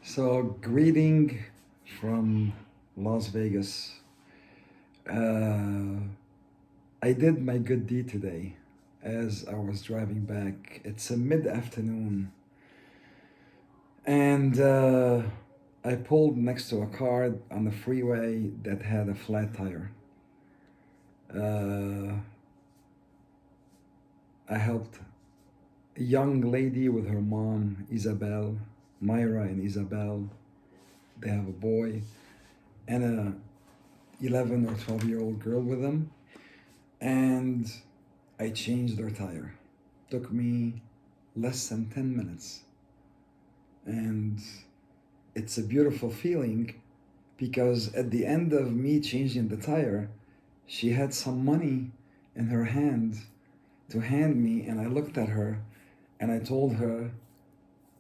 So, greeting from Las Vegas. Uh, I did my good deed today as I was driving back. It's a mid afternoon, and I pulled next to a car on the freeway that had a flat tire. Uh, I helped a young lady with her mom, Isabel, Myra and Isabel. They have a boy and a 11 or 12-year-old girl with them, and I changed their tire. Took me less than 10 minutes. And it's a beautiful feeling because at the end of me changing the tire, she had some money in her hand to hand me, and I looked at her and I told her,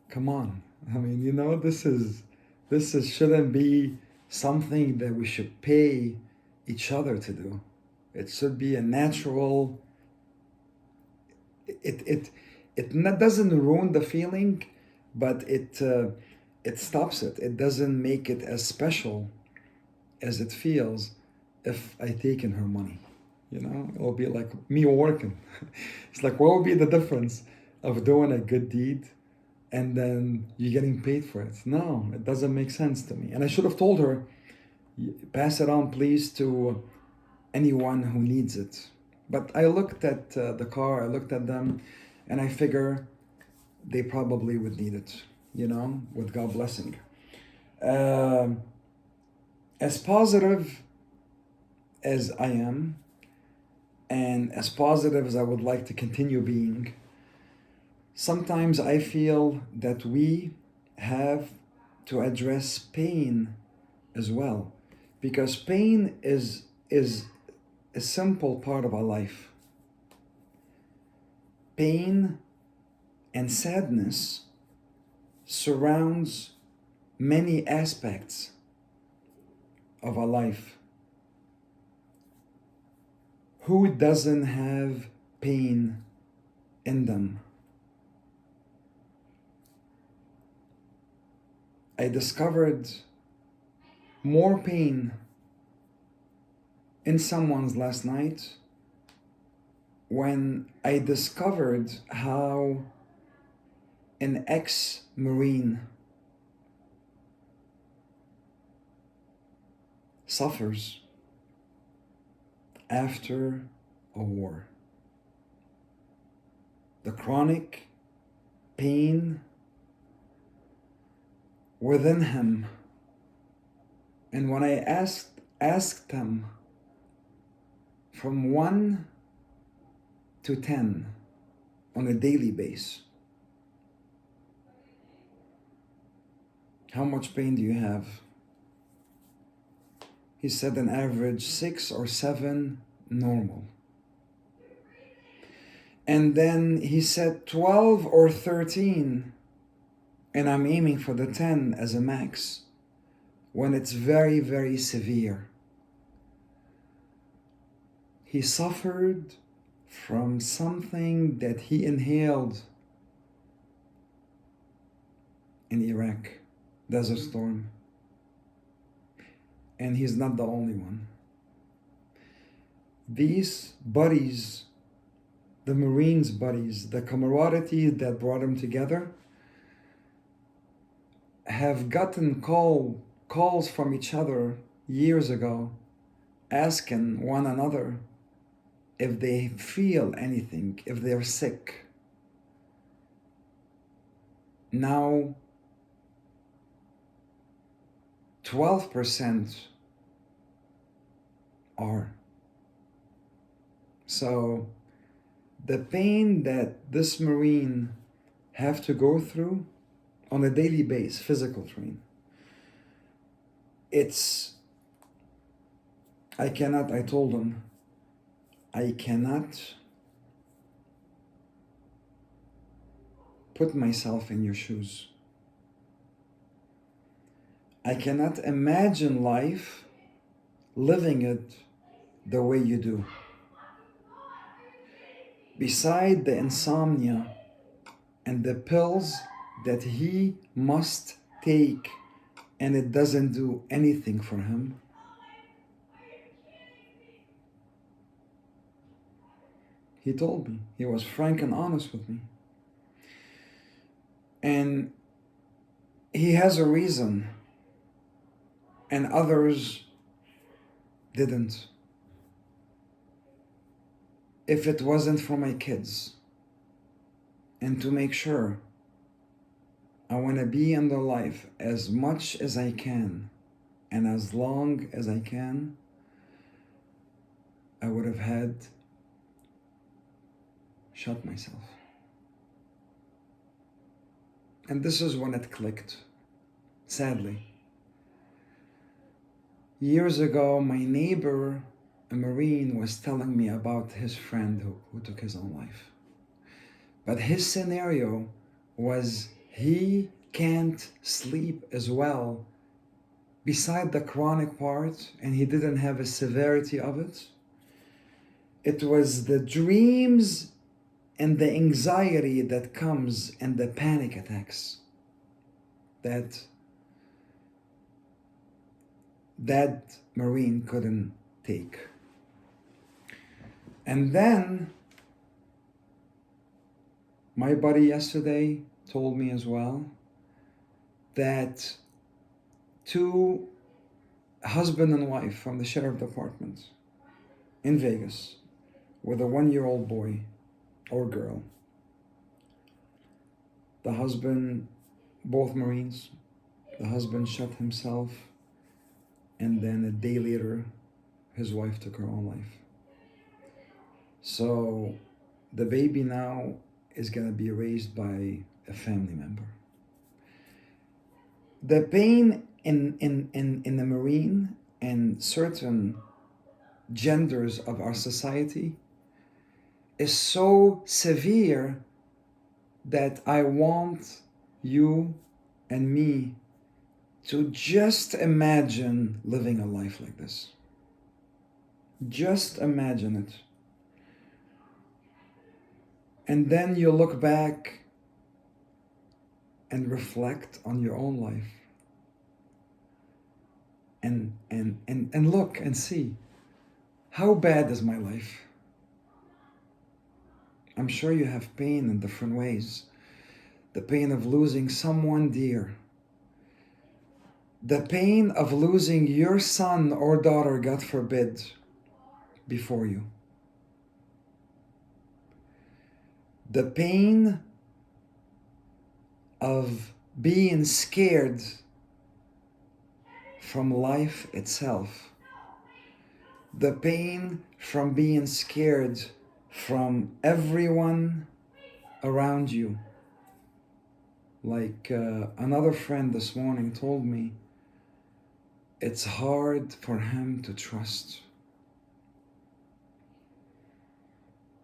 come on. I mean, this is shouldn't be something that we should pay each other to do. It should be a natural. It doesn't ruin the feeling, but it stops it. It doesn't make it as special as it feels if I take in her money. It'll be like me working. It's like, what would be the difference of doing a good deed and then you getting paid for it? No, it doesn't make sense to me. And I should have told her, pass it on, please, to anyone who needs it. But I looked at the car, I looked at them, and I figure they probably would need it, with God blessing. Um as positive as I am, and as positive as I would like to continue being, sometimes I feel that we have to address pain as well, because pain is a simple part of our life. Pain and sadness surrounds many aspects of our life. Who doesn't have pain in them? I discovered more pain in someone's last night when I discovered how an ex-Marine suffers after a war. The chronic pain within him. And when I asked him from 1 to 10 on a daily basis, how much pain do you have? He said an average 6 or 7 normal. And then he said 12 or 13, and I'm aiming for the 10 as a max, when it's very, very severe. He suffered from something that he inhaled in Iraq, Desert Storm. And he's not the only one. These buddies, the Marines buddies, the camaraderie that brought them together, have gotten calls from each other years ago, asking one another if they feel anything, if they're sick. Now, 12% are. So the pain that this Marine have to go through on a daily basis, physical train, I told him, I cannot put myself in your shoes. I cannot imagine life living it the way you do. Beside the insomnia and the pills that he must take and it doesn't do anything for him? He told me. He was frank and honest with me. And he has a reason, and others didn't. If it wasn't for my kids, and to make sure I want to be in their life as much as I can and as long as I can, I would have had shot myself. And this is when it clicked, sadly. Years ago, my neighbor, a Marine, was telling me about his friend who took his own life. But his scenario was he can't sleep as well, beside the chronic part, and he didn't have a severity of it. It was the dreams and the anxiety that comes and the panic attacks that Marine couldn't take. And then my buddy yesterday told me as well that two husband and wife from the sheriff department in Vegas with a 1-year-old boy or girl. The husband, both Marines, the husband shot himself, and then a day later, his wife took her own life. So the baby now is gonna be raised by a family member. The pain in the Marine and certain genders of our society is so severe that I want you and me to just imagine living a life like this. Just imagine it. And then you look back and reflect on your own life. And look and see, how bad is my life? I'm sure you have pain in different ways. The pain of losing someone dear. The pain of losing your son or daughter, God forbid, before you. The pain of being scared from life itself. The pain from being scared from everyone around you. Like another friend this morning told me, it's hard for him to trust.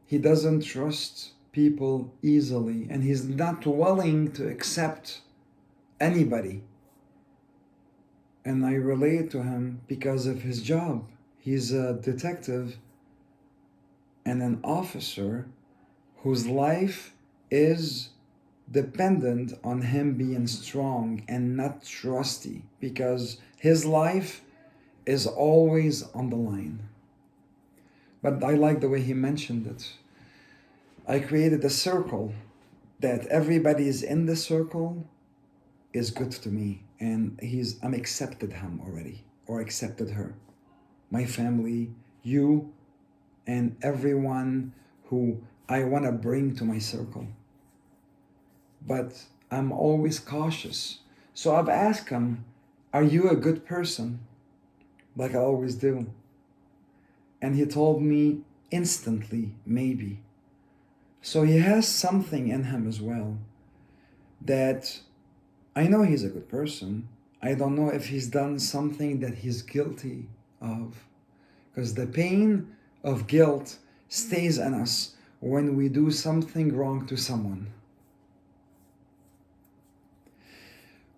He doesn't trust people easily, and he's not willing to accept anybody. And I relate to him because of his job. He's a detective and an officer whose life is dependent on him being strong and not trusty, because his life is always on the line. But I like the way he mentioned it. I created a circle that everybody is in the circle is good to me, and I'm accepted him already, or accepted her. My family, you, and everyone who I want to bring to my circle. But I'm always cautious. So I've asked him, are you a good person? Like I always do. And he told me instantly, maybe. So he has something in him as well that I know he's a good person. I don't know if he's done something that he's guilty of. Because the pain of guilt stays in us when we do something wrong to someone.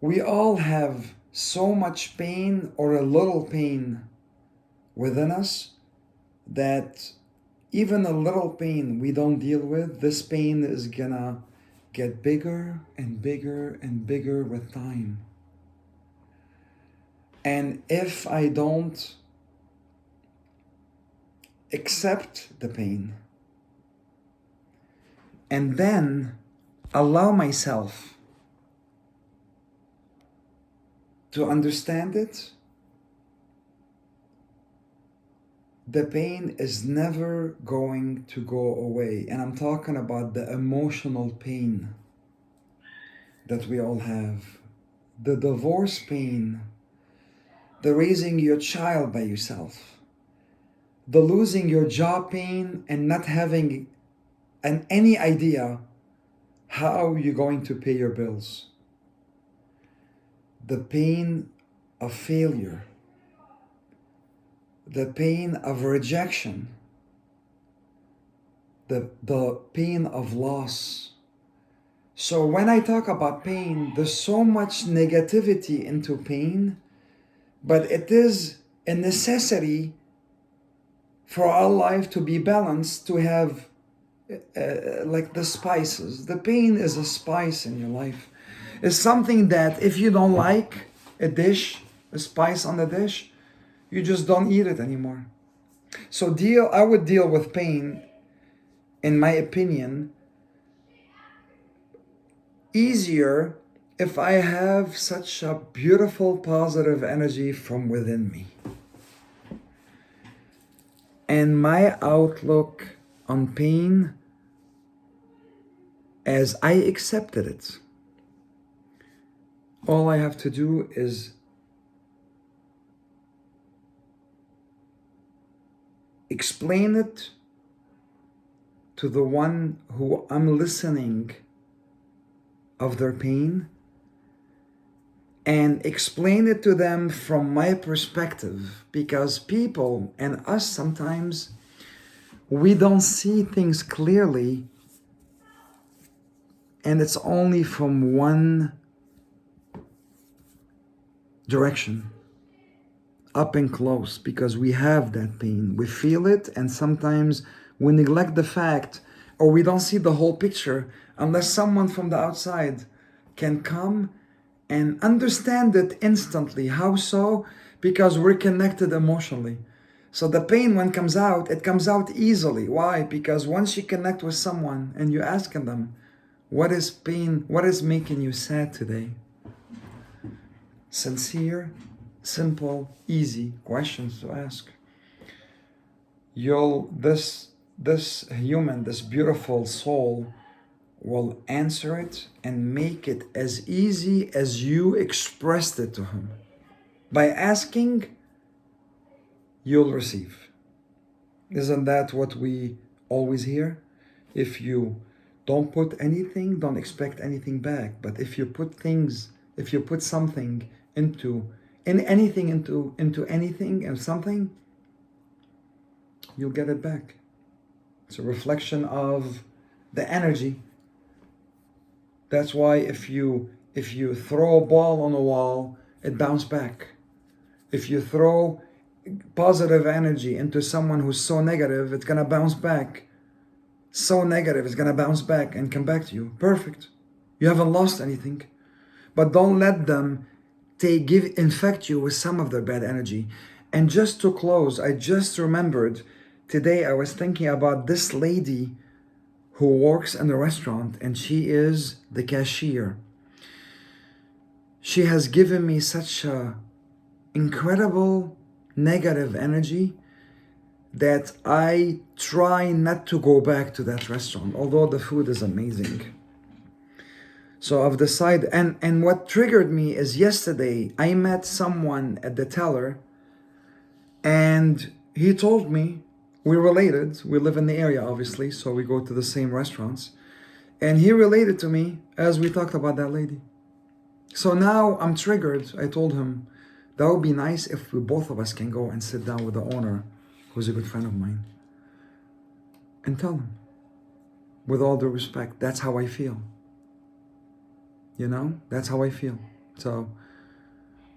We all have so much pain or a little pain within us that even a little pain we don't deal with, this pain is gonna get bigger and bigger and bigger with time. And if I don't accept the pain and then allow myself to understand it, the pain is never going to go away. And I'm talking about the emotional pain that we all have, the divorce pain, the raising your child by yourself, the losing your job pain and not having any idea how you're going to pay your bills, the pain of failure, the pain of rejection, the pain of loss. So when I talk about pain, there's so much negativity into pain, but it is a necessity for our life to be balanced, to have like the spices. The pain is a spice in your life. It's something that if you don't like a dish, a spice on the dish, you just don't eat it anymore. So I would deal with pain, in my opinion, easier if I have such a beautiful positive energy from within me. And my outlook on pain, as I accepted it, all I have to do is explain it to the one who I'm listening of their pain, and explain it to them from my perspective, because people and us sometimes, we don't see things clearly, and it's only from one direction, up and close, because we have that pain, we feel it, and sometimes we neglect the fact, or we don't see the whole picture unless someone from the outside can come and understand it instantly. How so? Because we're connected emotionally. So the pain, when it comes out easily. Why? Because once you connect with someone and you ask them, what is pain? What is making you sad today? Sincere, simple, easy questions to ask. This human, this beautiful soul, will answer it and make it as easy as you expressed it to him. By asking, you'll receive. Isn't that what we always hear? If you don't put anything, don't expect anything back. But if you put something into anything and something, you'll get it back. It's a reflection of the energy. That's why if you throw a ball on a wall, it bounces back. If you throw positive energy into someone who's so negative, it's gonna bounce back. So negative, it's gonna bounce back and come back to you. Perfect. You haven't lost anything. But don't let them infect you with some of their bad energy. And just to close, I just remembered today, I was thinking about this lady who works in a restaurant, and she is the cashier. She has given me such a incredible negative energy that I try not to go back to that restaurant, although the food is amazing. So I've decided, and what triggered me is yesterday I met someone at the teller, and he told me, we're related, we live in the area obviously, so we go to the same restaurants, and he related to me as we talked about that lady. So now I'm triggered. I told him, that would be nice if both of us can go and sit down with the owner, who's a good friend of mine, and tell him, with all due respect, that's how I feel. You know, that's how I feel. So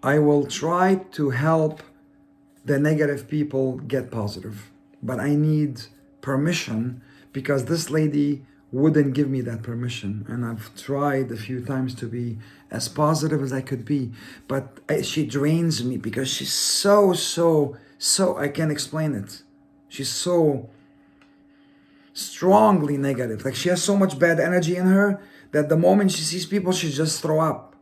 I will try to help the negative people get positive, but I need permission, because this lady wouldn't give me that permission. And I've tried a few times to be as positive as I could be, but she drains me because she's so, I can't explain it. She's so strongly negative. Like she has so much bad energy in her that the moment she sees people, she just throw up.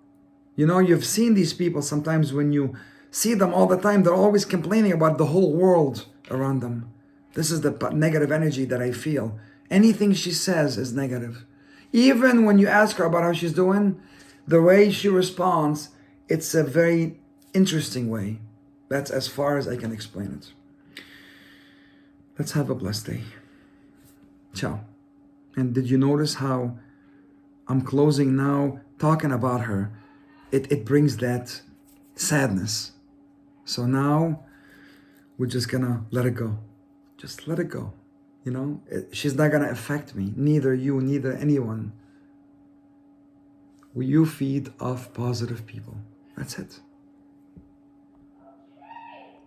You know, you've seen these people sometimes when you see them all the time, they're always complaining about the whole world around them. This is the negative energy that I feel. Anything she says is negative. Even when you ask her about how she's doing, the way she responds, it's a very interesting way. That's as far as I can explain it. Let's have a blessed day. Ciao. And did you notice how I'm closing now talking about her? It brings that sadness. So now we're just gonna let it go. Just let it go. You know, she's not gonna affect me. Neither you, neither anyone. You feed off positive people. That's it.